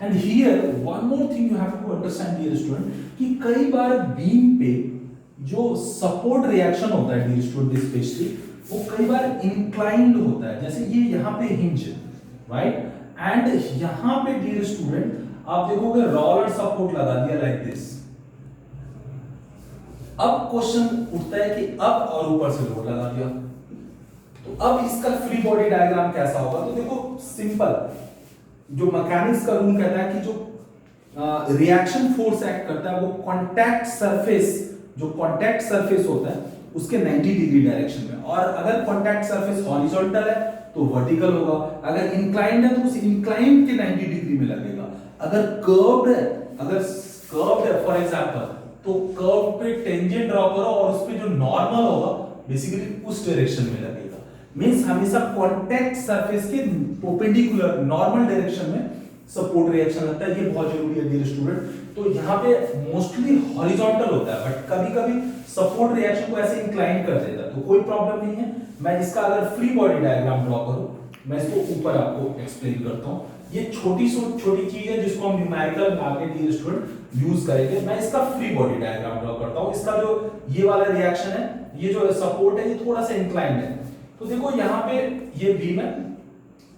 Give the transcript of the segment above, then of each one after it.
And here one more thing you have to understand dear student कि कई बार beam पे जो सपोर्ट रिएक्शन होता है डियर स्टूडेंट स्पेशली वो कई बार इंक्लाइंड होता है, जैसे ये यहाँ पे हिंज राइट एंड यहाँ पे डियर स्टूडेंट आप देखोगे रोलर सपोर्ट लगा दिया लाइक दिस। अब क्वेश्चन उठता है कि अब और ऊपर से लोड लगा दिया तो अब इसका फ्री बॉडी डायग्राम कैसा होगा। तो देखो सिंपल, जो मैकेनिक्स का रूल कहता है कि जो रिएक्शन फोर्स एक्ट करता है वो कांटेक्ट सरफेस, जो कांटेक्ट सरफेस होता है उसके 90 डिग्री डायरेक्शन में, और अगर कांटेक्ट सरफेस हॉरिजॉन्टल है तो वर्टिकल होगा, अगर इंक्लाइंड है तो उस इंक्लाइंड के 90 डिग्री में लगेगा, अगर कर्व्ड है फॉर एग्जांपल तो कर्व पे टेंजेंट ड्रॉ करो और उस पे जो नॉर्मल होगा बेसिकली उस डायरेक्शन में लगेगा। मींस हमेशा कांटेक्ट सरफेस के परपेंडिकुलर नॉर्मल डायरेक्शन में सपोर्ट रिएक्शन लगता है, ये बहुत जरूरी है डियर स्टूडेंट। तो यहाँ पे मोस्टली हॉरिजॉन्टल होता है बट कभी-कभी सपोर्ट रिएक्शन को ऐसे इंक्लाइन कर देता है तो कोई प्रॉब्लम नहीं है। मैं इसका अगर फ्री बॉडी डायग्राम ड्रॉ करूं, मैं इसको ऊपर आपको एक्सप्लेन करता हूं। ये छोटी चीज है जिसको हम न्यूमेरिकल आगे डियर स्टूडेंट यूज करेंगे। मैं इसका फ्री बॉडी डायग्राम ड्रॉ करता हूं। इसका जो ये वाला रिएक्शन है, ये जो सपोर्ट है ये थोड़ा सा इंक्लाइंड है, तो देखो यहाँ पे ये बीम है,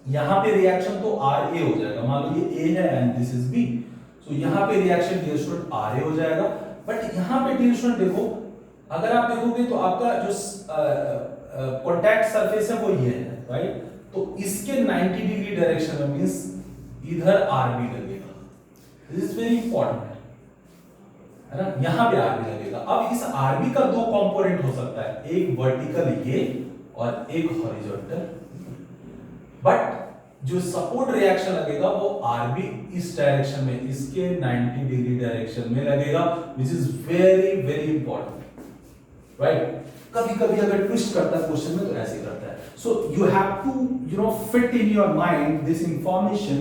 यहाँ पे रिएक्शन तो RA हो जाएगा, मान लो ये A है एंड दिस इज B, सो यहाँ पे रिएक्शन डियर स्टूडेंट RA हो जाएगा। बट यहाँ पे डियर स्टूडेंट देखो, अगर आप देखोगे तो आपका जो कांटेक्ट सरफेस है वो ये है राइट, तो इसके 90 डिग्री डायरेक्शन में मींस इधर RB लगेगा, दिस इज वेरी इंपॉर्टेंट है ना, यहाँ पे RB लगेगा। अब इस RB का दो कंपोनेंट हो सकता है, एक वर्टिकल ये और एक हॉरिजॉन्टल, बट जो सपोर्ट रिएक्शन लगेगा वो RB इस डायरेक्शन में, इसके 90 डिग्री डायरेक्शन में लगेगा, which is very very important right. कभी कभी अगर ट्विस्ट करता है क्वेश्चन में तो ऐसे करता है। So you have to fit in your mind this information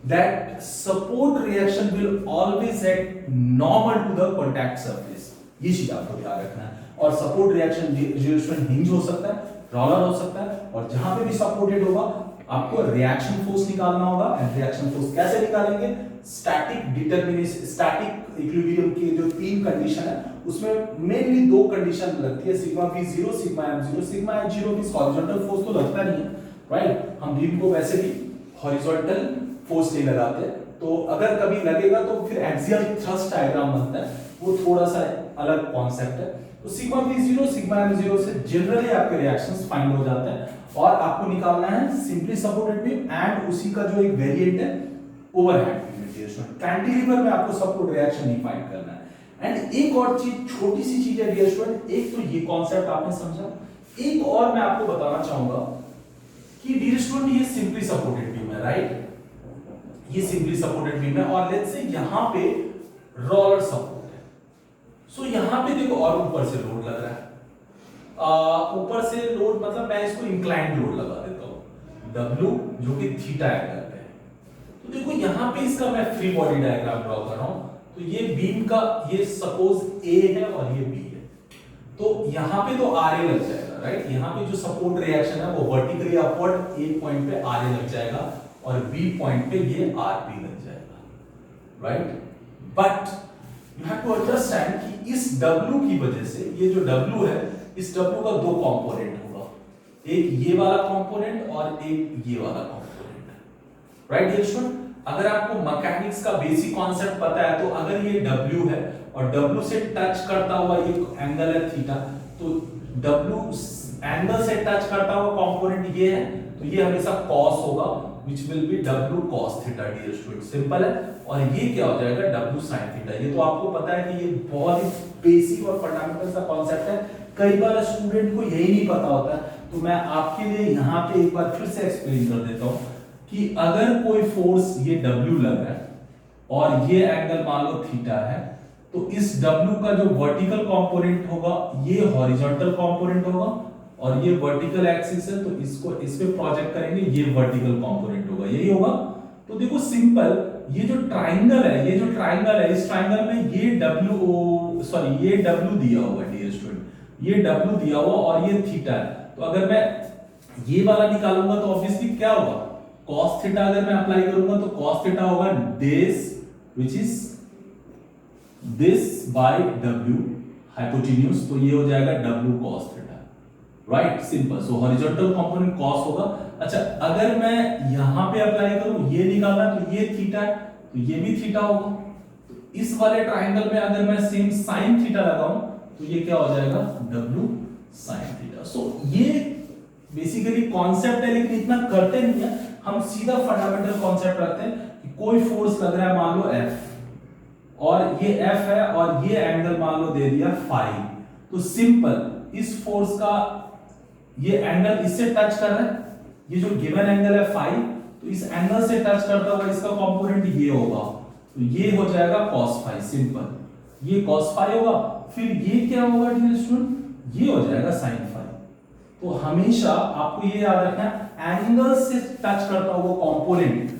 that support reaction will always act normal to the contact surface, ये चीज आपको ध्यान रखना है। और सपोर्ट रिएक्शन हिंज हो सकता है, रोलर हो सकता है, और जहां पे भी सपोर्टेड होगा आपको रिएक्शन फोर्स निकालना होगा। एंड रिएक्शन फोर्स कैसे निकालेंगे, स्टैटिक डिटरमिनेशन, स्टैटिक इक्विलिब्रियम के जो तीन कंडीशन है उसमें मेनली दो कंडीशन लगती है, sigma v0 sigma m0। Sigma h0 means horizontal force तो लगता नहीं है राइट, हम बीम को वैसे भी हॉरिजॉन्टल फोर्स नहीं लगाते, तो अगर कभी लगेगा तो फिर एक्सियल थ्रस्ट डायग्राम बनता है, वो थोड़ा सा अलग कॉन्सेप्ट है। तो सिग्मा v0 सिग्मा m0 से जनरली आपके रिएक्शंस फाइंड हो जाते हैं, और आपको निकालना है सिंपली सपोर्टेड बीम एंड उसी का जो एक वेरिएंट है ओवरहैंग बीम। कैंटिलीवर में आपको सपोर्ट रिएक्शन नहीं फाइंड करना है। एंड एक और चीज, छोटी सी चीज है डियर स्टूडेंट, एक तो ये कॉन्सेप्ट आपने समझा, एक और मैं आपको बताना चाहूंगा कि डियर स्टूडेंट ये सिंपली सपोर्टेड बीम है राइट, ये सिंपली सपोर्टेड बीम है, और लेट्स से यहां पे रोलर सपोर्ट है। सो यहां पे देखो और ऊपर से लोड लग रहा है, ऊपर से लोड मतलब मैं इसको इंक्लाइंड लोड लगा देता हूं W, जो कि थीटा एंगल पे है। तो देखो यहां पे इसका मैं फ्री बॉडी डायग्राम ड्रॉ कर रहा हूं, तो ये बीम का ये सपोज A है और ये B है, तो यहां पे तो RA लग जाएगा राइट, यहां पे जो सपोर्ट रिएक्शन है वो वर्टिकली अपवर्ड A पॉइंट पे RA लग जाएगा और B पॉइंट पे ये RB लग जाएगा right. But you have to understand कि इस W की वजह से, ये जो W है, इस W का दो कंपोनेंट होगा, एक ये वाला कंपोनेंट और एक ये वाला कंपोनेंट राइट डियर स्टूडेंट। अगर आपको मैकेनिक्स का बेसिक कॉन्सेप्ट पता है तो अगर ये W है और W से टच करता हुआ ये एंगल है थीटा, तो W एंगल से टच करता हुआ कंपोनेंट ये है, तो ये हमेशा cos होगा, which will be W cos theta dear student, simple है। और ये क्या हो जाएगा W sin theta। ये तो आपको पता है कि ये बहुत ही बेसिक और फंडामेंटल सा कॉन्सेप्ट है, कई बार स्टूडेंट को यही नहीं पता होता है, तो मैं आपके लिए यहाँ पे एक बार फिर से एक्सप्लेन कर देता हूँ कि अगर कोई फोर्स ये W लग रहा है और ये एंगल मान लो थीटा है, तो इस W का जो वर्टिकल कंपोनेंट होगा ये हॉरिजॉन्टल कंपोनेंट होगा, और ये वर्टिकल एक्सिस है तो इसको इस पे प्रोजेक्ट करेंगे, ये वर्टिकल कंपोनेंट होगा, यही होगा। तो देखो सिंपल, ये जो ट्राइंगल है, ये जो ट्राइंगल है, इस ट्राइंगल में ये ये W दिया हुआ है डियर स्टूडेंट, ये W दिया हुआ और ये थीटा है। तो अगर मैं ये वाला निकालूंगा तो ऑब्वियसली क्या होगा, cos थीटा अगर मैं अप्लाई करूंगा तो cos थीटा होगा this which is this by w hypotenuse, तो ये हो जाएगा w cos theta, right, simple. सो हॉरिजॉन्टल कंपोनेंट cos होगा। अच्छा, अगर मैं यहां पे अप्लाई करूं, ये निकालना, तो ये थीटा है, तो ये भी थीटा होगा। तो इस वाले ट्रायंगल में अगर मैं सेम sin थीटा लगाऊं तो ये क्या हो जाएगा w sin थीटा। सो ये बेसिकली कॉन्सेप्ट है, लेकिन इतना करते नहीं है, हम सीधा फंडामेंटल कॉन्सेप्ट रखते हैं कि कोई फोर्स लग रहा है, मान लो F, और ये F है और ये एंगल मान लो दे दिया फाई, तो सिंपल इस फोर्स का ये एंगल इससे टच कर रहा है, ये जो गिवन एंगल है फाई, तो इस एंगल से टच करता हुआ इसका कंपोनेंट ये होगा, तो ये हो जाएगा cos फाई, सिंपल, ये cos फाई होगा। फिर ये क्या होगा डियर स्टूडेंट, ये हो जाएगा sin फाई। तो हमेशा आपको ये याद रखना है, एंगल से टच करता हुआ कंपोनेंट,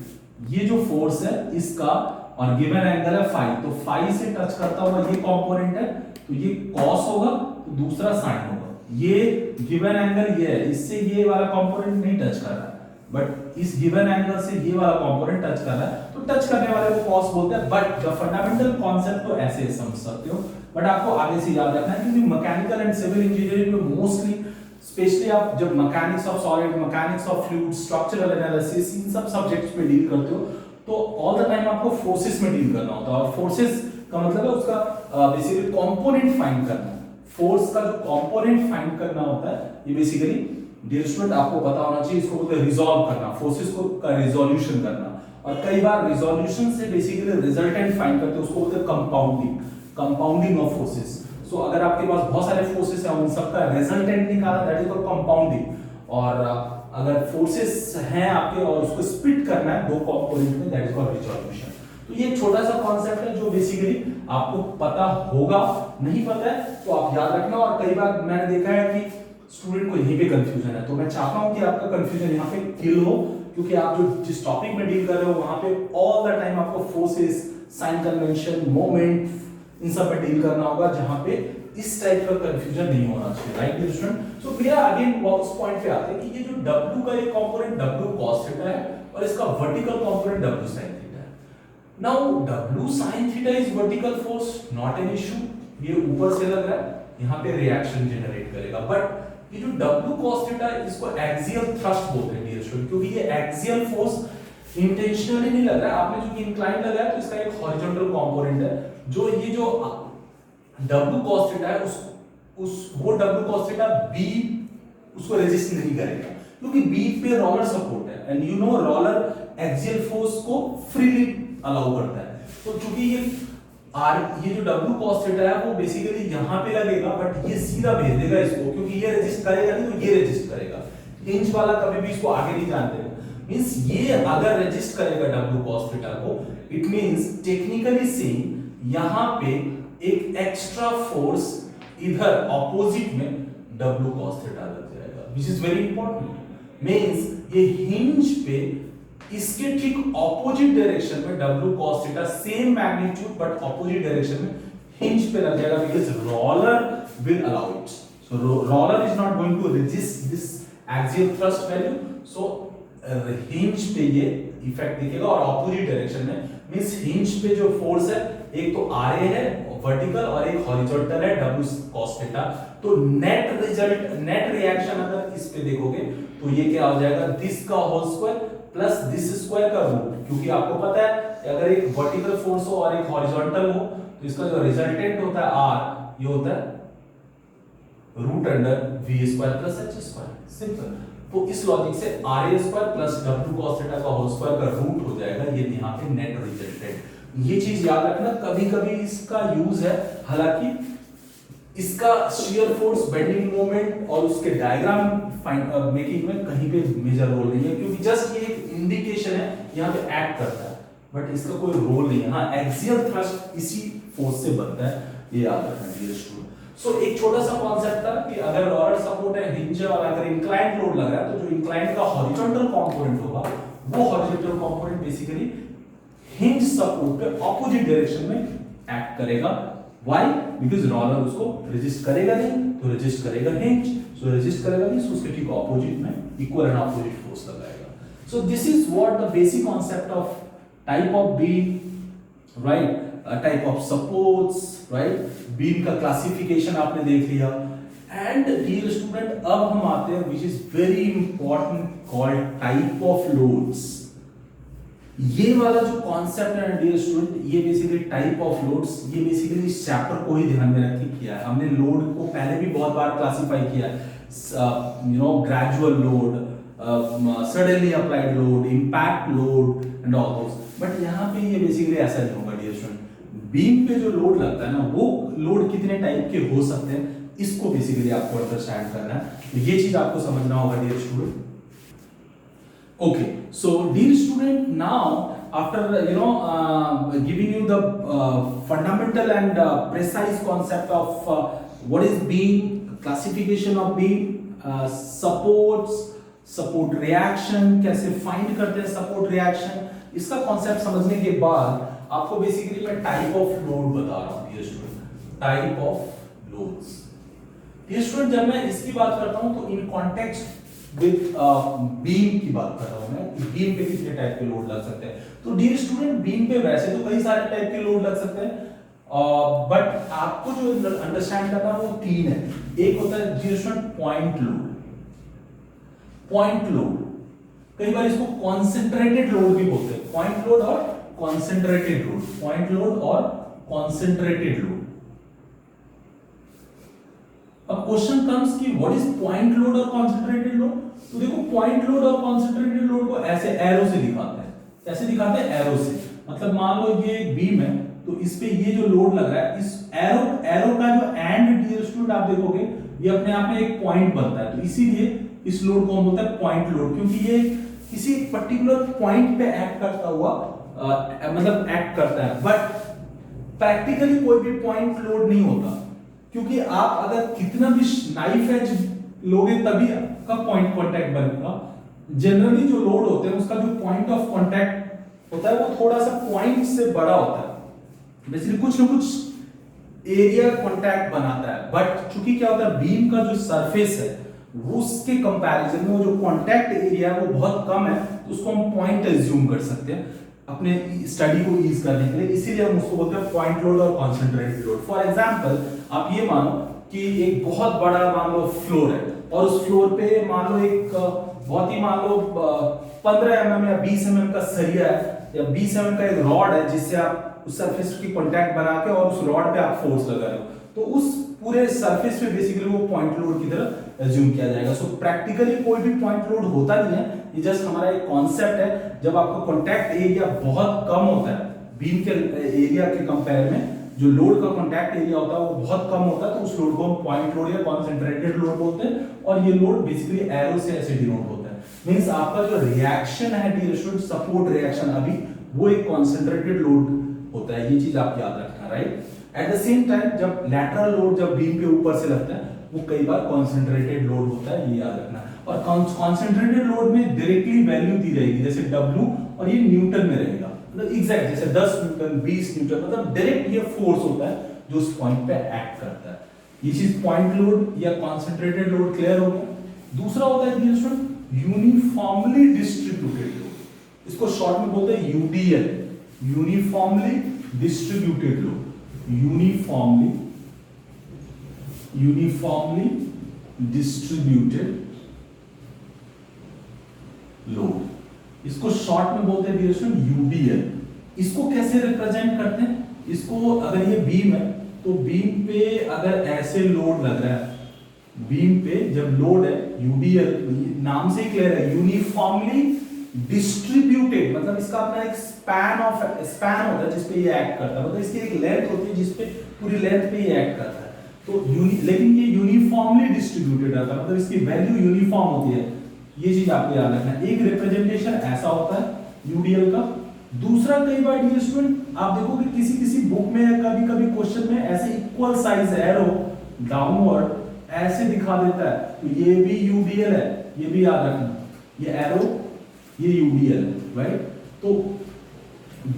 ये जो फोर्स है इसका, और गिवन एंगल है फाई, तो फाई से टच करता हुआ ये कंपोनेंट है, तो ये cos होगा, तो दूसरा sin होगा। ये गिवन एंगल ये है, इससे ये वाला कंपोनेंट नहीं टच कर रहा है, बट इस गिवन एंगल से ये वाला कंपोनेंट टच कर रहा है, तो टच करने वाले को cos बोलते हैं। बट द फंडामेंटल कॉन्सेप्ट तो ऐसे समझ सकते हो, बट आपको आगे से याद रखना है, क्योंकि मैकेनिकल एंड सिविल इंजीनियरिंग में मोस्टली, स्पेशली आप जब mechanics of solid, mechanics of fluid, structural analysis, इन सब सब्जेक्ट्स में डील करते हो, तो ऑल द टाइम आपको फोर्सेस में डील करना होता है। और फोर्सेस का मतलब है उसका बेसिकली कंपोनेंट फाइंड करना। फोर्स का जो कंपोनेंट फाइंड करना होता है, ये बेसिकली डियर स्टूडेंट आपको पता होना चाहिए, इसको बोलते हैं रिजॉल्व करना, फोर्सेस को का रिजोल्यूशन करना। और कई बार रिजोल्यूशन से बेसिकली रिजल्टेंट फाइंड करते हैं, उसको बोलते हैं कंपाउंडिंग, कंपाउंडिंग ऑफ फोर्सेस। सो अगर आपके पास बहुत सारे फोर्सेस हैं, उन सबका रिजल्टेंट निकाला, दैट इज कॉल्ड कंपाउंडिंग। और अगर फोर्सेस हैं आपके और उसको स्प्लिट करना है दो कंपोनेंट में, दैट इज कॉल्ड रिजोल्यूशन। तो ये छोटा सा कॉन्सेप्ट है जो बेसिकली आपको पता होगा, नहीं पता है तो आप याद रखना। और कई बार मैंने देखा है कि स्टूडेंट को यहीं पे कंफ्यूजन है, तो मैं चाहता हूं कि आपका कंफ्यूजन यहाँ पे क्लियर हो, क्योंकि आप जो जिस टॉपिक में डील कर रहे हो वहां पे ऑल द टाइम आपको फोर्सेस, साइन कन्वेंशन, मोमेंट, इन सब पे डील करना होगा, जहां पे इस टाइप का कंफ्यूजन नहीं होना चाहिए, राइट डियर स्टूडेंट। सो भैया अगेन उस पॉइंट पे आते हैं कि ये जो w का एक कंपोनेंट w cos थीटा है और इसका vertical component w sin theta है। Now w sin theta is vertical force, not an issue, ये ऊपर से लग रहा है, यहां पे रिएक्शन जनरेट करेगा। बट ये जो w cos थीटा है, इसको एक्सियल थ्रस्ट बोलते हैं डियर स्टूडेंट, क्योंकि ये एक्सियल फोर्स इंटेंशनली नहीं लग रहा है, आपने जो इंक्लाइन लगाया तो इसका एक हॉरिजॉन्टल कंपोनेंट है, जो ये जो w cos थीटा है वो w cos थीटा b उसको रेजिस्ट नहीं करेगा, क्योंकि b पे रोलर सपोर्ट है, and you know roller axial force को फ्रीली अलाउ करता है। तो चूंकि ये जो w cos थीटा है वो बेसिकली यहां पे लगेगा, बट ये सीधा भेज देगा इसको, क्योंकि ये रेजिस्ट करेगा नहीं तो ये रेजिस्ट करेगा। हिंज वाला कभी भी इसको आगे नहीं जाने देगा। मींस ये अगर रेजिस्ट करेगा w cos थीटा को, इट मींस टेक्निकली सेइंग यहां पे एक एक्स्ट्रा फोर्स इधर ऑपोजिट में w cos थीटा लग जाएगा, which is very important. Means ये हिंज पे इसके ठीक ऑपोजिट डायरेक्शन में w cos theta same magnitude but opposite direction में हिंज पे लग जाएगा, because roller will allow it. So roller is not going to resist this axial thrust value, so hinge पे ये इफेक्ट दिखेगा और ऑपोजिट डायरेक्शन में। मींस हिंज पे जो फोर्स है, एक तो RA है वर्टिकल और एक हॉरिजॉन्टल है w cos थीटा। तो नेट रिजल्ट, नेट रिएक्शन अगर इस पे देखोगे तो ये क्या हो जाएगा, दिस का whole square plus this square का रूट, क्योंकि आपको पता है कि अगर एक वर्टिकल फोर्स हो और एक हॉरिजॉन्टल हो तो इसका जो रिजल्टेंट होता है r, ये होता है root under v square plus h square, simple. तो इस लॉजिक से RA square plus w cos theta का होल स्क्वायर का रूट हो जाएगा, ये यहाँ पे नेट रिजल्टेंट। ये चीज याद रखना, कभी-कभी इसका यूज है, हालांकि इसका शियर फोर्स, बेंडिंग मोमेंट और उसके डायग्राम मेकिंग में कहीं पे मेजर रोल नहीं है, क्योंकि जस्ट ये एक इंडिकेशन है, यहाँ पे एक्ट करता है, बट इसका कोई रोल नहीं है। हाँ, एक्सियल थ्रस्ट इसी फोर्स से बनता है, ये याद रखना डियर स्टूडेंट। सो एक छोटा सा कॉन्सेप्ट था कि अगर रोलर सपोर्ट है, हिंज है और अगर इंक्लाइंड लोड लग रहा है, तो जो इंक्लाइंड का हॉरिजॉन्टल कंपोनेंट होगा वो horizontal component basically hinge support पे ऑपोजिट डायरेक्शन में एक्ट करेगा। व्हाई? बिकॉज़ रोलर उसको रेजिस्ट करेगा नहीं, तो रेजिस्ट करेगा हिंज, सो रेजिस्ट करेगा नहीं, सो उसके ठीक ऑपोजिट में इक्वल एंड ऑपोजिट फोर्स लगाएगा। So this is what the basic concept of type of beam, right? Type of supports, right? Beam का classification आपने देख लिया. And dear student, अब हम आते हैं which is very important called type of loads. ये वाला जो कॉन्सेप्ट है डियर स्टूडेंट, ये बेसिकली टाइप ऑफ लोड्स, ये बेसिकली इस चैप्टर को ही ध्यान में रख के किया है हमने. लोड को पहले भी बहुत बार क्लासिफाई किया है, you know, gradual load, suddenly applied load, impact load and all those. But यहाँ पे ये बेसिकली ऐसा नहीं होगा डियर स्टूडेंट. बीम पे जो लोड लगता है ना, वो लोड कितने टाइप के हो सकते हैं, इसको बेसिकली आपको अंडरस्टैंड करना है. तो ये चीज आपको समझना होगा dear student. Okay, so dear student, now after giving you the fundamental and precise concept of what is beam, classification of beam, supports, support reaction, कैसे find करते हैं support reaction, इसका concept समझने के बाद आपको basically मैं type of load बता रहा हूँ dear student. Type of loads. Dear student, जब मैं इसकी बात करता हूँ तो in context विद बीम की बात कर रहा हूं मैं, बीम पे कितने टाइप के लोड लग सकते हैं. तो डियर स्टूडेंट, बीम पे वैसे तो कई सारे टाइप के लोड लग सकते हैं, बट आपको जो अंडरस्टैंड करना है वो तीन है. एक होता है dear student point load. Point load, कई बार इसको कॉन्सेंट्रेटेड लोड भी बोलते हैं. पॉइंट लोड और कॉन्सेंट्रेटेड लोड. पॉइंट लोड और कॉन्सेंट्रेटेड लोड. अब क्वेश्चन कम्स कि व्हाट इज पॉइंट लोड और कॉन्सेंट्रेटेड लोड. तो देखो, पॉइंट लोड और कॉन्सेंट्रेटेड लोड को ऐसे एरो से दिखाते हैं. कैसे दिखाते हैं? एरो से. मतलब मान लो ये एक बीम है, तो इस पे ये जो लोड लग रहा है, इस एरो का जो एंड डियर स्टूडेंट आप देखोगे, ये अपने आप में एक पॉइंट बनता है. तो इसीलिए इस लोड को हम बोलते हैं पॉइंट लोड, क्योंकि ये किसी पर्टिकुलर पॉइंट पे एक्ट करता हुआ मतलब एक्ट करता है. बट प्रैक्टिकली कोई भी पॉइंट लोड नहीं होता, क्योंकि आप अगर कितना भी नाइफ एज लोगे तभी आपका पॉइंट कांटेक्ट बनेगा. जनरली जो लोड होते हैं उसका जो पॉइंट ऑफ कांटेक्ट होता है वो थोड़ा सा पॉइंट से बड़ा होता है. बेसिकली कुछ ना कुछ एरिया कांटेक्ट बनाता है. बट चूंकि क्या होता है, बीम का जो सरफेस है वो उसके कंपैरिजन में वो जो कांटेक्ट एरिया है वो बहुत कम है, तो उसको हम पॉइंट एज्यूम कर सकते हैं अपने स्टडी को ईज करने के लिए. इसीलिए हम उसको बोलते हैं पॉइंट लोड और कॉन्सेंट्रेटेड लोड. फॉर एग्जांपल, आप ये मानो कि एक बहुत बड़ा मान लो फ्लोर है, और उस फ्लोर पे मान लो एक बहुत ही मान लो 15 mm या 20 mm का सरिया है, या 20 mm का एक रॉड है, जिससे आप उस सरफेस की कांटेक्ट बना के और उस रॉड पे आप फोर्स लगा रहे हो. तो उस पूरे सरफेस पे बेसिकली वो पॉइंट लोड की तरह एज्यूम किया जाएगा. सो प्रैक्टिकली कोई भी पॉइंट लोड होता नहीं है, ये जस्ट हमारा एक कॉन्सेप्ट है. जब आपका कांटेक्ट एरिया बहुत कम होता है बीम के एरिया के कंपेयर में, जो लोड का कांटेक्ट एरिया होता है वो बहुत कम होता है, तो उस लोड को हम पॉइंट लोड या कॉन्सेंट्रेटेड लोड बोलते हैं. और ये लोड बेसिकली एरो से ऐसे डिनोट होता है. मींस आपका जो रिएक्शन है डियर स्टूडेंट, सपोर्ट रिएक्शन, अभी वो एक कॉन्सेंट्रेटेड लोड होता है. ये चीज आप याद रखना, right. At the same time जब लैटरल लोड जब बीम के ऊपर से लगता है वो कई बार कॉन्सेंट्रेटेड लोड होता है, ये याद रखना. और कॉन्सेंट्रेटेड लोड में डायरेक्टली वैल्यू दी रहेगी, जैसे W, और ये न्यूटन में रहेगा. मतलब एग्जैक्ट जैसे 10 न्यूटन, 20 न्यूटन, मतलब डायरेक्ट ये फोर्स होता है जो उस पॉइंट पे एक्ट करता है. ये चीज पॉइंट लोड या कॉन्सेंट्रेटेड लोड क्लियर हो गया. दूसरा होता है dear student uniformly distributed load. इसको शॉर्ट में बोलते हैं UDL, uniformly distributed load. Uniformly distributed load, इसको शॉर्ट में बोलते हैं डियर स्टूडेंट UDL. इसको कैसे रिप्रेजेंट करते हैं? इसको अगर ये बीम है, तो बीम पे अगर ऐसे लोड लग रहा है, बीम पे जब लोड है UDL, नाम से ही क्लियर है, यूनिफॉर्मली डिस्ट्रीब्यूटेड. मतलब इसका अपना एक स्पैन होता है जिसपे ये एक्ट करता है. मतलब इसकी एक लेंथ होती है जिसपे पूरी लेंथ पे ये एक्ट करता है. तो लेकिन ये यूनिफॉर्मली डिस्ट्रीब्यूटेड रहता है, मतलब इसकी वैल्यू यूनिफॉर्म होती है. ये चीज आपको याद रखना है. एक रिप्रेजेंटेशन ऐसा होता है UDL का. दूसरा, कई बार डियर स्टूडेंट आप देखोगे किसी बुक में या कभी क्वेश्चन में ऐसे इक्वल साइज एरो डाउनवर्ड ऐसे दिखा देता है, तो ये भी UDL है, ये भी याद रखना. ये एरो, ये UDL है, राइट. तो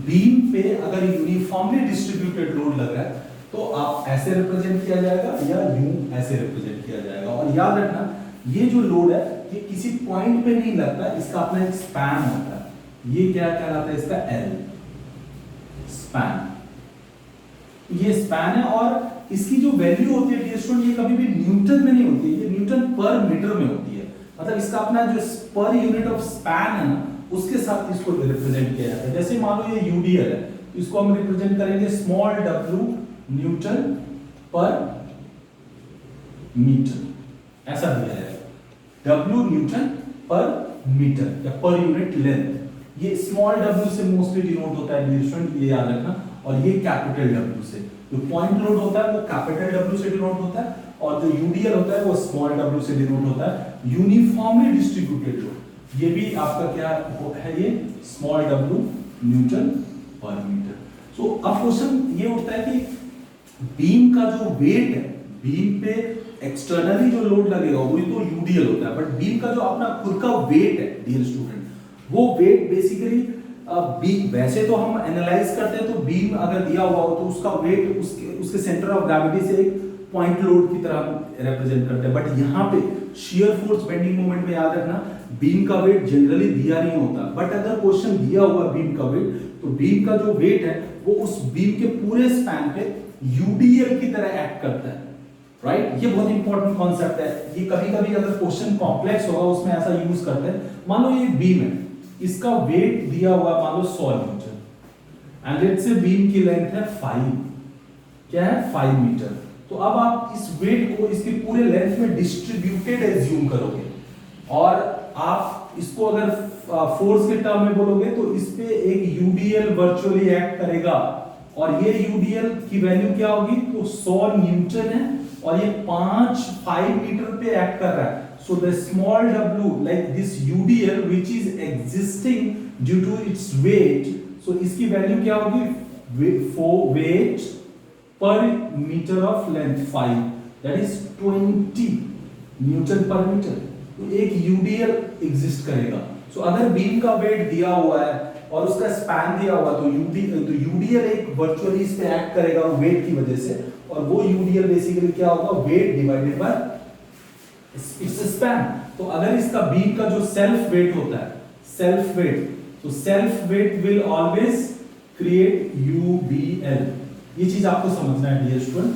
बीम पे अगर यूनिफॉर्मली डिस्ट्रीब्यूटेड लोड लग रहा है तो आप ऐसे रिप्रेजेंट किया जाएगा या यूं ऐसे रिप्रेजेंट किया जाएगा. और याद रखना, ये जो लोड है ये किसी पॉइंट पे नहीं लगता, इसका अपना एक स्पैन होता है, ये क्या कहलाता है इसका एल, स्पैन, ये स्पैन है। और इसकी जो वैल्यू होती है डियर स्टूडेंट, ये कभी भी न्यूटन में नहीं होती है, ये न्यूटन पर मीटर में होती है। मतलब इसका अपना जो पर यूनिट ऑफ स्पैन है ना, उसके साथ इसको रिप्रेजेंट किया जाता है। जैसे मान लो ये यूडीएल है, तो इसको हम रिप्रेजेंट करेंगे स्मॉल डब्ल्यू न्यूटन पर मीटर, ऐसा दिया जाएगा, डब्ल्यू न्यूटन पर मीटर या पर यूनिट लेंथ। ये स्मॉल डब्ल्यू से मोस्टली डिनोट होता है डियर स्टूडेंट, ये याद रखना। और ये कैपिटल डब्ल्यू से, जो पॉइंट लोड होता है वो कैपिटल डब्ल्यू से डिनोट होता है, और जो यूडीएल होता है वो स्मॉल डब्ल्यू से डिनोट होता है, यूनिफॉर्मली डिस्ट्रीब्यूटेड लोड। ये भी आपका क्या है, ये स्मॉल डब्ल्यू न्यूटन पर मीटर। सो अब क्वेश्चन ये उठता है कि बीम का जो वेट है, बीम पे एक्सटर्नली जो लोड लगेगा वो तो यूडीएल होता है, बट बीम का जो अपना खुद का वेट है डियर स्टूडेंट, वो वेट बेसिकली बीम, वैसे तो हम एनालाइज करते हैं तो बीम अगर दिया हुआ हो तो उसका वेट उसके सेंटर ऑफ ग्रेविटी से एक पॉइंट लोड की तरह रिप्रेजेंट करते हैं। बट यहाँ पे शियर फोर्स बेंडिंग मोमेंट में याद रखना, बीम का वेट जनरली दिया नहीं होता, बट अगर क्वेश्चन दिया हुआ बीम का वेट, तो बीम का जो वेट है वो उस बीम के पूरे स्पैन पे यूडीएल की तरह एक्ट करता है, राइट। ये बहुत इंपॉर्टेंट कॉन्सेप्ट है, ये कभी कभी अगर क्वेश्चन कॉम्प्लेक्स होगा उसमें ऐसा यूज करते हैं। मान लो ये बीम है, इसका वेट दिया हुआ मान लो 100 Newton, and let's say beam की लेंथ है 5, क्या है 5 मीटर। तो अब आप इस वेट को इसके पूरे लेंथ में डिस्ट्रीब्यूटेड एज्यूम करोगे, और आप इसको अगर फोर्स के टर्म में बोलोगे तो इस पे एक यूडीएल वर्चुअली एक्ट करेगा, और ये यूडीएल की वैल्यू क्या होगी, तो 100 न्यूटन है, और ये 5 मीटर पे एक्ट कर रहा है। So the small w, like this UDL which is existing due to its weight, so इसकी वैल्यू क्या होगी, weight per meter of length 5, that is 20 Newton पर मीटर। तो एक UDL एग्जिस्ट करेगा। सो अगर बीम का वेट दिया हुआ है और उसका स्पैन दिया हुआ, तो UDL एक वर्चुअली इस पे एक्ट करेगा वेट की वजह से, और वो UDL बेसिकली क्या होगा, weight divided by it's span. तो अगर इसका बीम का जो सेल्फ वेट होता है, सेल्फ वेट, तो self weight will always create UBL. ये चीज आपको समझना है डियर स्टूडेंट,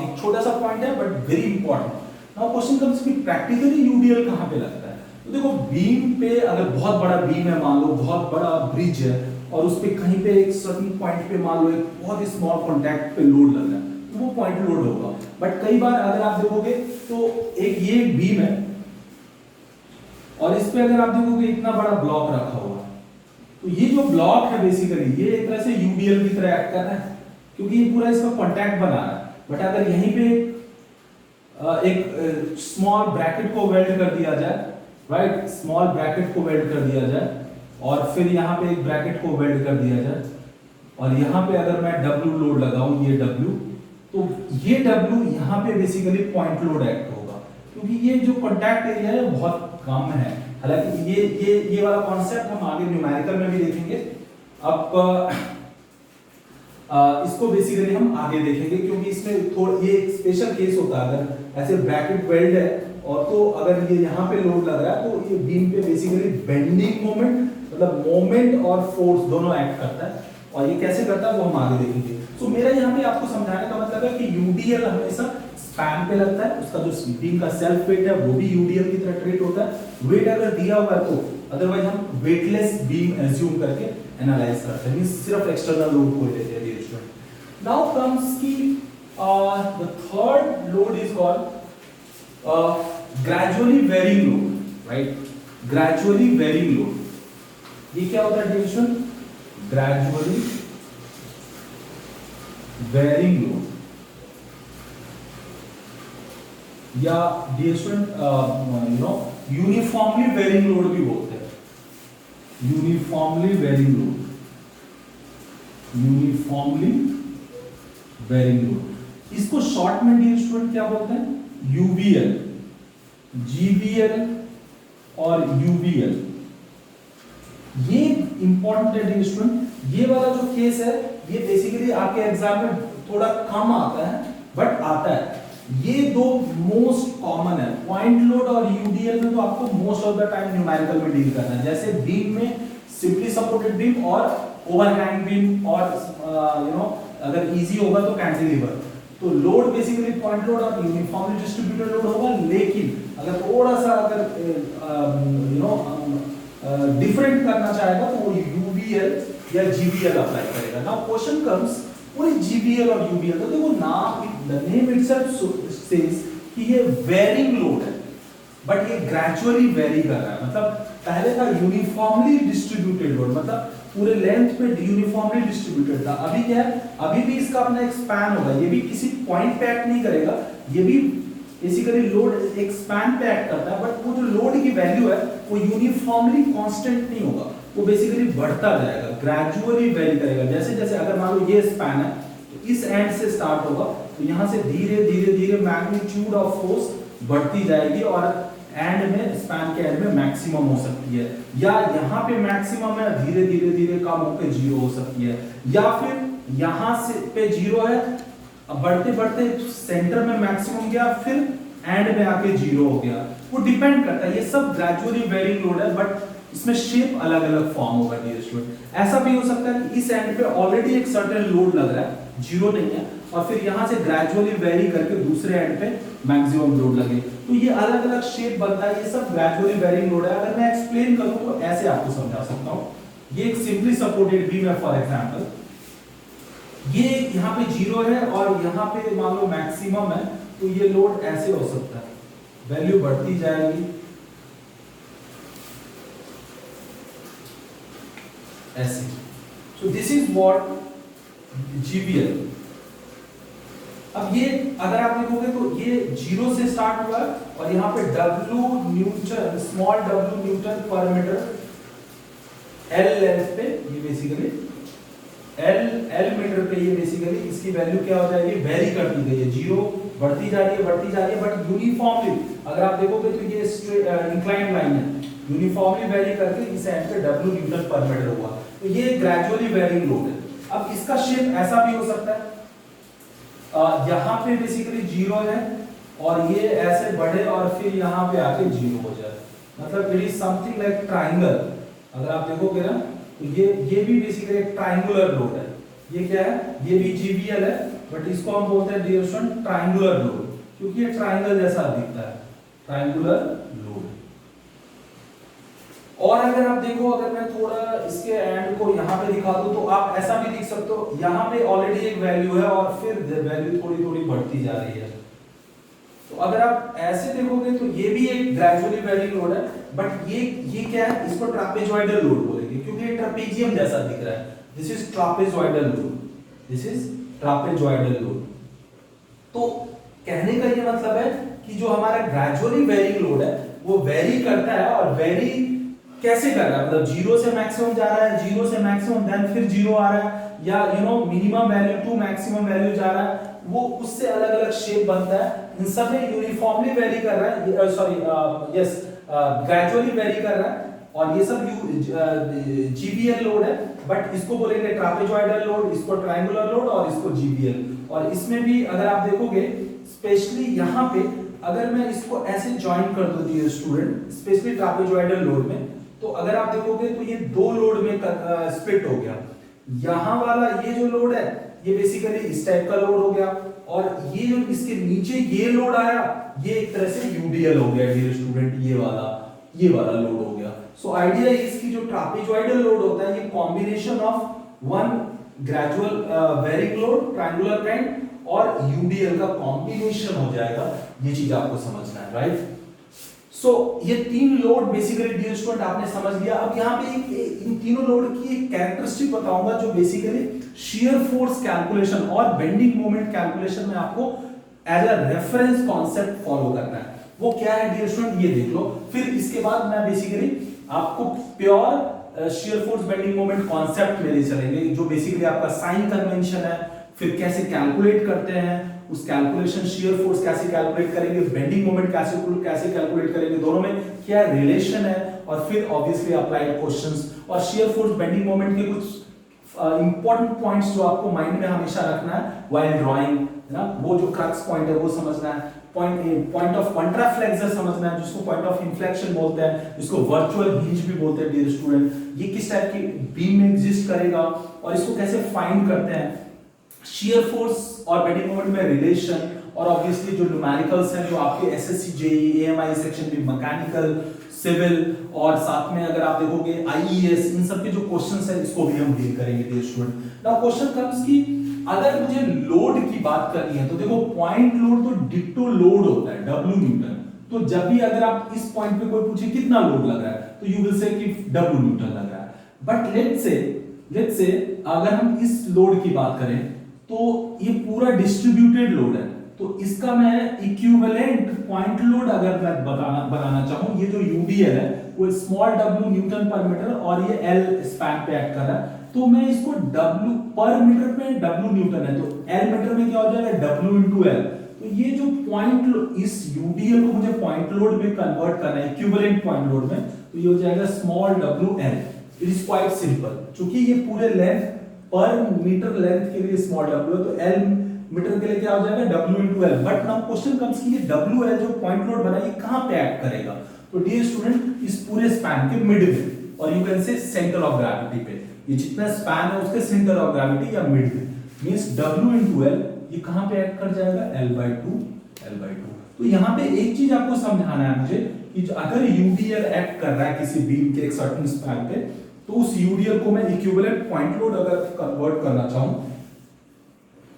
एक छोटा सा पॉइंट है but very important. Now question comes कि प्रैक्टिकली यूडीएल कहां पे लगता है। तो देखो बीम पे अगर बहुत बड़ा बीम है, मान लो बहुत बड़ा ब्रिज है, और उस पे कहीं पे एक सर्टेन पॉइंट पे मान लो एक बहुत ही स्मॉल कॉन्टैक्ट पे लोड लग रहा है, तो वो पॉइंट लोड होगा। बट कई बार अगर आप देखोगे तो ये बीम है, और इस पे अगर आप देखोगे इतना बड़ा ब्लॉक रखा हुआ, तो ये जो ब्लॉक है बेसिकली ये एक तरह से यूडीएल की तरह एक्ट कर रहा है, क्योंकि ये पूरा इसका कॉन्टैक्ट बना रहा है। बट अगर यहीं पे एक स्मॉल ब्रैकेट को वेल्ड कर दिया जाए, राइट, स्मॉल ब्रैकेट को वेल्ड कर दिया जाए, और फिर यहाँ पे एक ब्रैकेट को वेल्ड कर दिया जाए, और यहाँ पे अगर मैं W लोड लगाऊं, ये W, तो ये W यहाँ पे बेसिकली पॉइंट लोड एक्ट होगा, क्योंकि ये जो कॉन्टैक्ट एरिया है बहुत कम है। हालांकि ये वाला कॉन्सेप्ट हम आगे न्यूमेरिकल में भी देखेंगे। अब इसको बेसिकली हम आगे देखेंगे, क्योंकि इसमें थोड़ा ये एक स्पेशल केस होता है। अगर ऐसे ब्रैकेट वेल्ड है और तो अगर ये यहाँ पे लोड लग रहा है, तो ये बीम पे बेसिकली बेंडिंग मोमेंट, मतलब मोमेंट और फोर्स दोनों एक्ट करता है, और ये कैसे करता है वो हम आगे देखेंगे। सो मेरा यहाँ पे आपको समझाने का मतलब है कि यूडीएल हमेशा स्पैन पे लगता है, उसका जो बीम का सेल्फ वेट है वो भी यूडीएल की तरह ट्रीट होता है। वेट अगर दिया हुआ है तो अदरवाइज हम वेटलेस बीम एज्यूम करके एनालाइज करते हैं, सिर्फ एक्सटर्नल लोड को लेते हैं। नाउ कम्स की the third load is called gradually varying load, right, gradually varying load. ये क्या होता है डिविजन, ग्रेजुअली वेरिंग लोड, या dear student uniformly varying load भी बोलते हैं, uniformly varying load, uniformly varying load. इसको शॉर्ट में डियर स्टूडेंट क्या बोलते हैं, यूवीएल, जीवीएल और यूवीएल। ये इंपॉर्टेंट है डियर स्टूडेंट। ये वाला जो केस है ये बेसिकली आपके एग्जाम में थोड़ा कम आता है, बट आता है। ये दो मोस्ट कॉमन है, पॉइंट लोड और यूडीएल में तो आपको most of the time numerical में डील करना है। जैसे बीम में सिंपली सपोर्टेड बीम और ओवरहैंग बीम और अगर इजी होगा तो कैंटिलीवर। तो लोड बेसिकली पॉइंट लोड और यूनिफॉर्मली डिस्ट्रीब्यूटेड लोड होगा, लेकिन अगर थोड़ा सा अगर डिफरेंट करना चाहेगा तो वो यूवीएल या जीवीएल अप्लाई करेगा। नाउ क्वेश्चन कम्स वो जीवीएल और यूवीएल, तो देखो नाम द नेम इटसेल्फ सेज कि ये वेरिंग लोड है, बट ये ग्रेजुअली वेरी कर रहा है। मतलब पहले था यूनिफॉर्मली डिस्ट्रीब्यूटेड लोड, मतलब पूरे लेंथ पे यूनिफॉर्मली डिस्ट्रीब्यूटेड था। अभी क्या है, अभी भी इसका अपना एक स्पैन होगा, ये भी किसी पॉइंट पे एक्ट नहीं करेगा, ये भी बेसिकली लोड एक स्पैन पे एक्ट करता है, बट वो जो लोड की वैल्यू है वो यूनिफॉर्मली कांस्टेंट नहीं होगा, वो बेसिकली बढ़ता जाएगा, ग्रेजुअली वेरी करेगा। जैसे जैसे अगर मान लो ये स्पैन है तो इस एंड से स्टार्ट होगा, तो यहां से धीरे धीरे धीरे मैग्नीट्यूड ऑफ फोर्स बढ़ती जाएगी और एंड में स्पैन के एंड में मैक्सिमम हो सकती है, या यहाँ पे मैक्सिमम है धीरे धीरे धीरे कम होकर जीरो हो सकती है, या फिर यहाँ से पे जीरो है, अब बढ़ते बढ़ते सेंटर में मैक्सिमम गया, फिर एंड में आके जीरो हो गया। वो डिपेंड करता है, ये सब ग्रेजुअली वेरिंग लोड है, बट इसमें शेप अलग अलग फॉर्म होगा डियर स्टूडेंट। ऐसा भी हो सकता है कि इस एंड पे ऑलरेडी एक सर्टेन लोड लग रहा है, जीरो नहीं है, और फिर यहां से ग्रेजुअली वेरी करके दूसरे एंड पे मैक्सिमम लोड लगे, तो ये अलग अलग शेप बनता है, ये सब ग्रेजुअली वेरिंग लोड है। अगर मैं एक्सप्लेन करूं तो ऐसे आपको समझा सकता हूं। ये एक सिंपली सपोर्टेड बीम है फॉर एग्जांपल, ये यहाँ पे जीरो है और यहाँ पे मान लो मैक्सिमम है, तो ये लोड ऐसे हो सकता है, वैल्यू बढ़ती जाएगी ऐसे। So this is what GVL. अब ये अगर आप देखोगे तो ये जीरो से स्टार्ट हुआ है और यहाँ पे W Newton, small w Newton पर मीटर L लेंथ पे, ये बेसिकली L मीटर पे, ये बेसिकली इसकी वैल्यू क्या हो जाएगी, वेरी करती गई है, जीरो बढ़ती जा रही है, बट यूनिफॉर्मली अगर आप देखोगे तो ये इंक्लाइंड लाइन है, यूनिफॉर्मली वेरी करके इस एंड पे W न्यूटन पर मीटर हुआ, तो ये ग्रेजुअली वेरिंग लोड है। अब इसका शेप ऐसा भी हो सकता है, यहाँ पे बेसिकली जीरो है और ये ऐसे बढ़े और फिर यहाँ पे आके जीरो हो जाए, मतलब it is something like triangle. अगर आप देखोगे ना तो ये भी बेसिकली एक ट्रायंगुलर लोड है। ये क्या है, ये भी जीवीएल है, बट इसको हम बोलते हैं डियर स्टूडेंट ट्रायंगुलर लोड, क्योंकि ये ट्रायंगल जैसा दिखता है, ट्रायंगुलर लोड। और अगर आप देखो, अगर मैं थोड़ा इसके एंड को यहाँ पे दिखा दूं तो आप ऐसा भी देख सकते हो, यहाँ पे ऑलरेडी एक वैल्यू है और फिर वैल्यू थोड़ी थोड़ी बढ़ती जा रही है। तो अगर आप ऐसे देखोगे तो ये भी एक ग्रेजुअली वेरिंग लोड है, बट ये क्या है, इसको ट्रापेजॉइडल लोड बोलेंगे, क्योंकि ये ट्रापेजियम जैसा दिख रहा है। This is trapezoidal load, this is trapezoidal load. तो कहने का ये मतलब है कि जो हमारा ग्रेजुअली वेरिंग लोड है वो वेरी करता है, और वेरी कैसे कर रहा है, मतलब जीरो से मैक्सिमम जा रहा है, जीरो से मैक्सिमम देन फिर जीरो आ रहा है, या minimum value to maximum value जा रहा है, वो उससे अलग अलग शेप बनता है। इन सब में यूनिफॉर्मली वेरी कर रहा है, सॉरी यस ग्रेजुअली वेरी कर रहा है, और ये सब जीवीएल लोड है, बट इसको बोलेंगे ट्रापेजॉइडल लोड, इसको ट्रायंगुलर लोड और इसको जीवीएल। और इसमें भी अगर आप देखोगे स्पेशली यहाँ पे अगर मैं इसको ऐसे ज्वाइन कर दूं dear student, specially trapezoidal load में, तो अगर आप देखोगे तो ये दो लोड में स्प्लिट हो गया। यहाँ वाला ये जो लोड है ये बेसिकली इस टाइप का लोड हो गया, और ये जो इसके नीचे ये लोड आया ये एक तरह से यूडीएल हो गया डियर स्टूडेंट, ये वाला लोड हो गया। सो आइडिया इसकी जो ट्रापेजॉइडल लोड होता है, ये combination of one gradual varying load triangular kind और यूडीएल का कॉम्बिनेशन हो जाएगा, ये चीज आपको समझना है, राइट। सो ये तीन लोड बेसिकली डियर स्टूडेंट आपने समझ लिया। अब यहाँ पे इन तीनों लोड की एक कैरेक्टरिस्टिक बताऊंगा जो बेसिकली शियर फोर्स कैलकुलेशन और बेंडिंग मोमेंट कैलकुलेशन में आपको as a reference concept follow करना है। वो क्या है डियर स्टूडेंट, ये देख लो, फिर इसके बाद मैं बेसिकली आपको pure shear force bending moment concept में ले चलेंगे, जो बेसिकली आपका साइन कन्वेंशन है, फिर कैसे कैलकुलेट करते हैं, उस कैलकुलेशन शियर फोर्स कैसे कैलकुलेट करेंगे, बेंडिंग मोमेंट कैसे कैलकुलेट करेंगे, दोनों में क्या रिलेशन है, और फिर ऑब्वियसली अप्लाइड क्वेश्चंस और शियर फोर्स बेंडिंग मोमेंट के कुछ इंपॉर्टेंट पॉइंट्स जो आपको माइंड में हमेशा रखना है व्हाइल ड्राइंग, है ना, वो जो क्रक्स पॉइंट है वो समझना है। पॉइंट ऑफ कंट्राफ्लेक्सर समझना है, जिसको पॉइंट ऑफ इन्फ्लेक्शन बोलते हैं, जिसको वर्चुअल हिंज भी बोलते हैं डियर स्टूडेंट। ये किस टाइप की बीम में एग्जिस्ट करेगा और इसको कैसे फाइंड करते हैं, शियर फोर्स और बेंडिंग मोमेंट में रिलेशन, और ऑब्वियसली जो न्यूमेरिकल्स हैं जो आपके एसएससी जेईई एएमआई सेक्शन में मैकेनिकल, सिविल, और साथ में अगर आप देखोगे आईईएस, इन सब के जो क्वेश्चंस हैं इसको भी हम डील करेंगे dear student. Now question comes कि अगर मुझे लोड की बात करनी है तो देखो पॉइंट लोड तो डिट्टो लोड होता है W न्यूटन। तो जब भी अगर आप इस पॉइंट पे कोई पूछे कितना लोड लग रहा है तो यू विल से कि W न्यूटन लग रहा है। बट लेट्स से अगर हम इस लोड की बात करें तो ये पूरा डिस्ट्रीब्यूटेड लोड है, तो इसका मैं इक्विवेलेंट पॉइंट लोड अगर मैं बनाना चाहूं, ये जो यूडीएल है वो स्मॉल w न्यूटन पर मीटर और ये एल स्पैन पे एक्ट कर रहा है, तो मैं इसको w पर मीटर पे w न्यूटन है तो एल मीटर में क्या हो जाएगा w इनटू एल। तो ये जो पॉइंट इस यूडीएल को मुझे पॉइंट लोड में कन्वर्ट करना है इक्विवेलेंट पॉइंट लोड में, तो ये हो जाएगा small w L. It is quite simple, क्योंकि ये पूरे लेंथ पर मीटर लेंथ के लिए स्मॉल w है तो एल मीटर के लिए क्या हो जाएगा w into l। But now question comes कि ये WL जो पॉइंट लोड बना ये कहां पे एक्ट करेगा, तो डियर स्टूडेंट इस पूरे स्पैन के मिड में, और you can say centre of gravity पे, ये जितना स्पैन है उसके सेंटर ऑफ ग्रेविटी या मिड में, मींस w into l ये कहां पे एक्ट कर जाएगा l/2। तो यहां पे एक चीज आपको समझाना है मुझे कि अगर यूडीएल एक्ट कर रहा है किसी बीम के एक सर्टेन स्पैन पे, तो उस यूडीएल को मैं इक्विवेलेंट पॉइंट लोड अगर कन्वर्ट करना चाहूं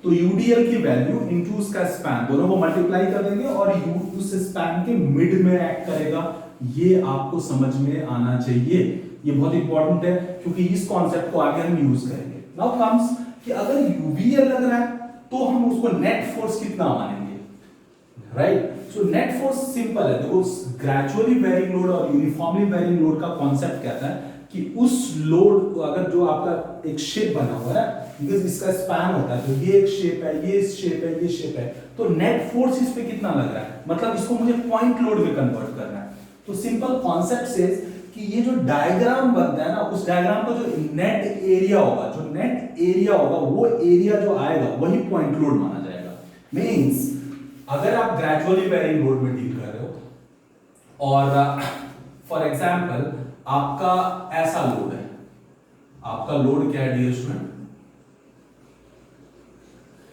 तो यूडीएल की वैल्यू इनटू उसका स्पैन दोनों को मल्टीप्लाई कर देंगे और यू उस स्पैन के मिड में एक्ट करेगा। ये आपको समझ में आना चाहिए, ये बहुत इंपॉर्टेंट है क्योंकि इस कॉन्सेप्ट को आगे हम यूज करेंगे। नाउ कम्स कि अगर यूवीएल लग रहा है तो हम उसको नेट फोर्स कितना मानेंगे, राइट। सो नेट फोर्स सिंपल है, देखो ग्रेजुअली वेरिंग लोड और यूनिफॉर्मली वेरिंग लोड का कॉन्सेप्ट कहता है कि उस लोड अगर जो आपका एक शेप बना हुआ है, बिकॉज़ इसका स्पैन होता है, तो ये एक शेप है, ये शेप है, ये शेप है, तो नेट फोर्स इस पे कितना लग रहा है, मतलब इसको मुझे पॉइंट लोड में कन्वर्ट करना है। तो सिंपल कॉन्सेप्ट सेज कि ये जो डायग्राम बनता है ना, उस डायग्राम का जो नेट एरिया होगा, वो एरिया जो आएगा वही पॉइंट लोड माना जाएगा। मींस अगर आप ग्रेजुअली वेरिंग लोड में डील कर रहे हो और फॉर एग्जांपल आपका ऐसा लोड है, आपका लोड क्या है डियर स्टूडेंट,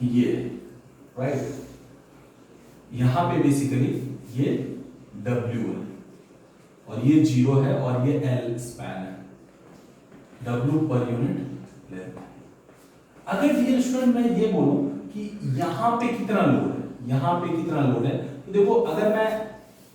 ये राइट, यहां पे बेसिकली ये W है और ये 0 है और ये L स्पैन है, W पर यूनिट लेंथ। अगर डियर स्टूडेंट मैं ये बोलूं कि यहां पे कितना लोड है, यहां पे कितना लोड है, तो देखो अगर मैं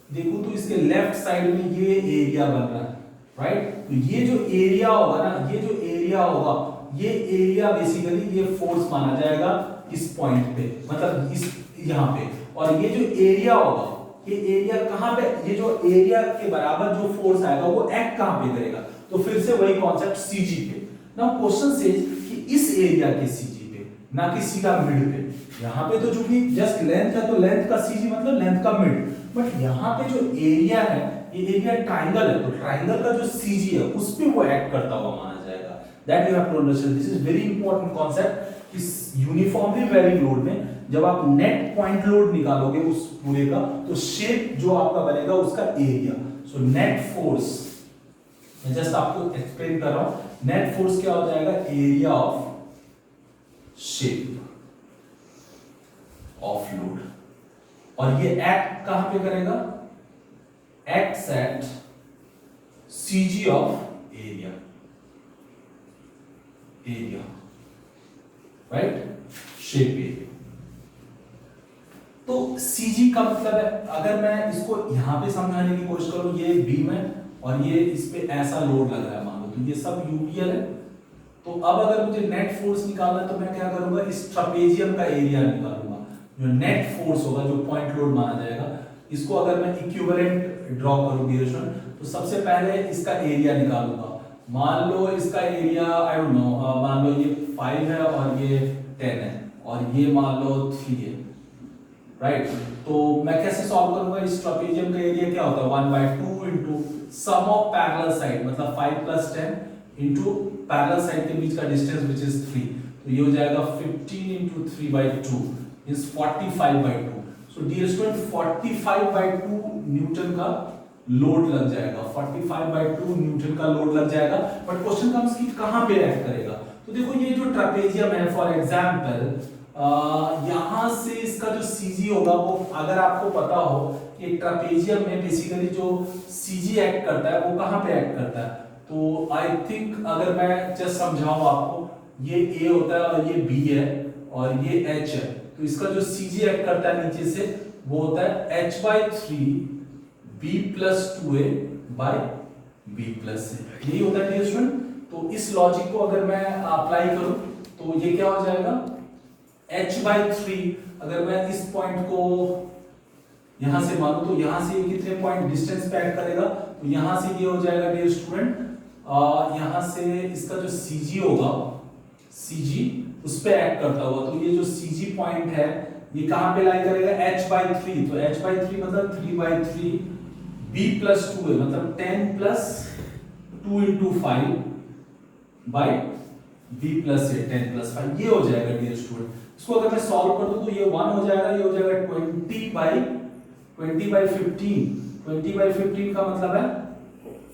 देखूं तो इसके लेफ्ट साइड में ये एरिया बन रहा है, राइट। तो ये जो एरिया होगा ना, ये जो एरिया होगा, ये एरिया बेसिकली ये फोर्स माना जाएगा इस पॉइंट पे, मतलब इस यहां पे, और ये जो एरिया होगा, ये एरिया कहां पे, ये जो एरिया के बराबर जो फोर्स आएगा वो एक्ट कहां पे करेगा, तो फिर से वही कॉन्सेप्ट सीजी पे। नाउ क्वेश्चन सेज कि इस एरिया के सीजी पे, ना कि सीधा मिड पे, यहां पे तो चूंकि जस्ट लेंथ है तो लेंथ का सीजी मतलब लेंथ का मिड, बट यहां पे जो एरिया है ये एरिया ट्रायंगल है, तो ट्रायंगल का जो सीजी है उस पे वो एक्ट करता हुआ माना जाएगा। That you have to understand, this is very important concept. इस यूनिफॉर्मली वेरिंग लोड में जब आप नेट पॉइंट लोड निकालोगे उस पूरे का, तो शेप जो आपका बनेगा उसका एरिया, सो नेट फोर्स, मैं जस्ट आपको एक्सप्लेन कर रहा हूं, नेट फोर्स क्या हो जाएगा, area of shape of load, और ये एक्ट कहां पे करेगा, acts at CG of area, right, shape area. तो सीजी का मतलब है, अगर मैं इसको यहां पे समझाने की कोशिश करूं, ये बीम है और ये इस पे ऐसा लोड लग रहा है मान लो, तो ये सब यूडीएल है। तो अब अगर मुझे नेट फोर्स निकालना है तो मैं क्या करूंगा, इस ट्रापेजियम का एरिया निकालूंगा, जो नेट फोर्स होगा, जो पॉइंट लोड माना जाएगा, इसको अगर मैं इक्विवेलेंट ड्रॉ करूं डियर स्टूडेंट, तो सबसे पहले इसका एरिया निकालूंगा। मान लो इसका एरिया आई डोंट नो, मान लो ये 5 है और ये 10 है और ये मान लो 3 है, राइट। तो मैं कैसे सॉल्व करूंगा, इस ट्रापेजियम का एरिया क्या होता है 1/2 into sum of parallel side, मतलब 5 + 10 इंटू पैरेलल साइड के बीच का डिस्टेंस विच इज 3, तो ये हो जाएगा 15 into 3/2 means 45/2। So dear student 45/2 Newton का लोड लग जाएगा, 45/2 न्यूटन का लोड लग जाएगा। बट क्वेश्चन कम्स कि कहां पे एक्ट करेगा। तो देखो ये जो ट्रापेजियम है फॉर एग्जांपल, यहां से इसका जो सीजी होगा वो अगर आपको पता हो कि ट्रापेजियम में बेसिकली जो सीजी एक्ट करता है वो कहां पे एक्ट करता है, तो आई थिंक अगर मैं जस्ट समझाऊं आपको, ये ए होता है और ये बी है और ये एच है, तो इसका जो सीजी एक्ट करता है नीचे से वो होता है h/3 b+2a/b+c, यही होता है डियर स्टूडेंट। तो इस लॉजिक को अगर मैं अप्लाई करूं तो ये क्या हो जाएगा, h/3 अगर मैं इस पॉइंट को यहां से मानूं तो यहां से ये कितने पॉइंट डिस्टेंस पे एक्ट करेगा, तो यहां से ये हो जाएगा डियर स्टूडेंट, यहां से इसका जो सीजी होगा, सीजी उस पे एक्ट करता हुआ, तो ये जो सीजी पॉइंट है ये कहां पे लाई करेगा, h/3, तो h/3 मतलब 3/3 b+2a मतलब 10 + 2 × 5/b+a 10 + 5, ये हो जाएगा डियर स्टूडेंट। इसको अगर मैं सॉल्व कर दूं तो ये 1 हो जाएगा, ये हो जाएगा 20/15, 20/15 का मतलब है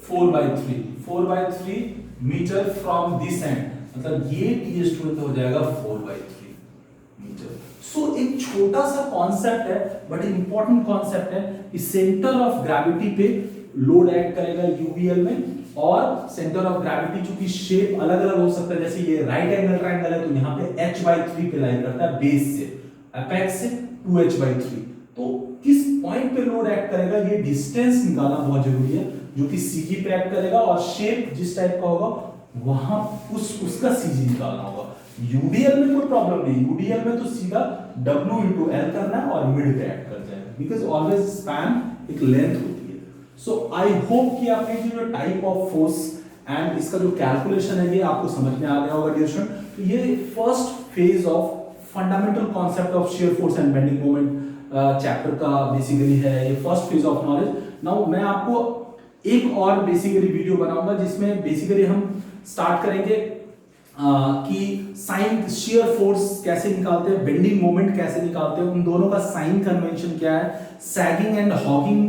4/3 मीटर फ्रॉम दिस एंड, मतलब ये डियर स्टूडेंट हो जाएगा 4/3 मीटर। सो एक छोटा सा कॉन्सेप्ट है बट इंपॉर्टेंट कॉन्सेप्ट है कि सेंटर ऑफ ग्रेविटी पे लोड एक्ट करेगा यूवीएल में, और सेंटर ऑफ ग्रेविटी चूंकि शेप अलग अलग हो सकता है, जैसे ये राइट एंगल ट्रायंगल है तो यहाँ पे h/3 पे लाई करता है, बेस से एपेक्स से 2h/3, तो किस पॉइंट पे लोड एक्ट करेगा ये डिस्टेंस निकालना बहुत जरूरी है, जो कि सीजी पे एक्ट करेगा और शेप जिस टाइप का होगा वहां उसका सीजी निकालना होगा। यूडीएल में कोई प्रॉब्लम नहीं, यूडीएल में तो सीधा W × L करना है और मिड पे एक्ट कर जाएगा, बिकॉज ऑलवेज स्पैन एक लेंथ होती है। सो आई होप कि आपने जो टाइप ऑफ फोर्स एंड इसका जो कैलकुलेशन है ये आपको समझ में आ गया होगा डियर स्टूडेंट। तो ये first phase of fundamental concept of shear force and bending moment chapter का बेसिकली है ये first phase of knowledge. Now मैं आपको एक और बेसिकली वीडियो बनाऊंगा जिसमें बेसिकली हम स्टार्ट करेंगे कि साइन शियर फोर्स कैसे निकालते हैं, बेंडिंग मोमेंट कैसे निकालते हैं, उन दोनों का साइन कन्वेंशन क्या है, sagging and Hawking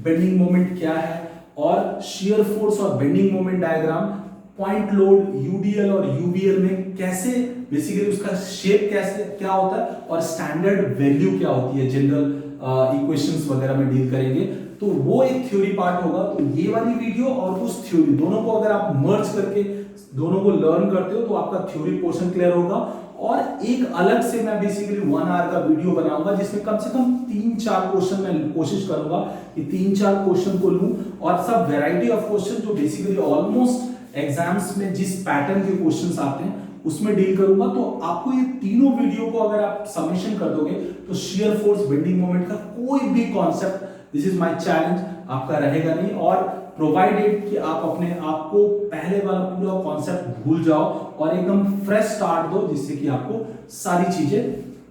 bending moment क्या है, और शियर फोर्स और bending moment diagram point load UDL और यूवीएल में कैसे बेसिकली उसका शेप कैसे क्या होता है और स्टैंडर्ड वैल्यू क्या होती है, जनरल इक्वेशंस वगैरह में डील करेंगे। तो वो एक थ्योरी पार्ट होगा। तो ये वाली वीडियो और उस थ्योरी दोनों को अगर आप मर्ज करके दोनों को लर्न करते हो तो आपका थ्योरी पोर्शन क्लियर होगा। और एक अलग से मैं बेसिकली 1 आवर का वीडियो बनाऊंगा जिसमें कम से कम 3-4 क्वेश्चन मैं कोशिश करूंगा कि 3-4 क्वेश्चन को लूं और सब वैरायटी ऑफ क्वेश्चन जो बेसिकली ऑलमोस्ट एग्जाम्स में जिस पैटर्न के क्वेश्चंस आते हैं उसमें डील करूंगा। तो आपको ये तीनों वीडियो को अगर आप सबमिशन कर दोगे तो शियर फोर्स बेंडिंग मोमेंट का कोई भी concept, this is my challenge, आपका रहेगा नहीं। और प्रोवाइडेड कि आप अपने आप को पहले वाला पूरा कॉन्सेप्ट भूल जाओ और एकदम फ्रेश स्टार्ट दो, जिससे कि आपको सारी चीजें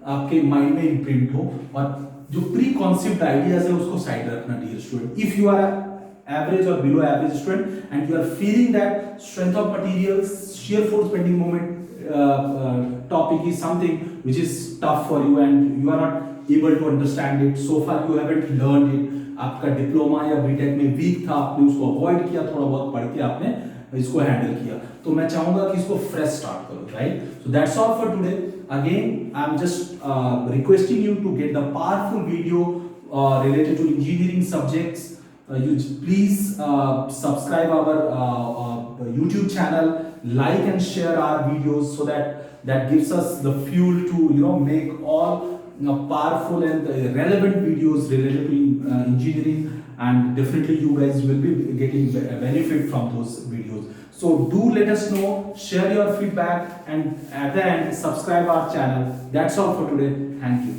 आपके माइंड में इम्प्रिंट हो और जो प्री कॉन्सेप्ट आइडियाज है उसको साइड रखना dear student. If you are average or below average student and you are feeling that strength of materials, shear force bending moment topic is something which is tough for you and you are not able to understand it, so far you haven't learned it, आपका diploma या BTech में week था, आपने उसको avoid किया, थोड़ा बहुत पढ़ के आपने इसको हैंडल किया, तो मैं चाहूंगा कि इसको फ्रेश स्टार्ट करो, right. So that's all for today. Again I am just requesting you to get the powerful video related to engineering subjects. You please subscribe our YouTube channel, like and share our videos, so that gives us the fuel to make all powerful and relevant videos related to engineering, and definitely you guys will be getting benefit from those videos. So do let us know, share your feedback, and at the end subscribe our channel. That's all for today. Thank you.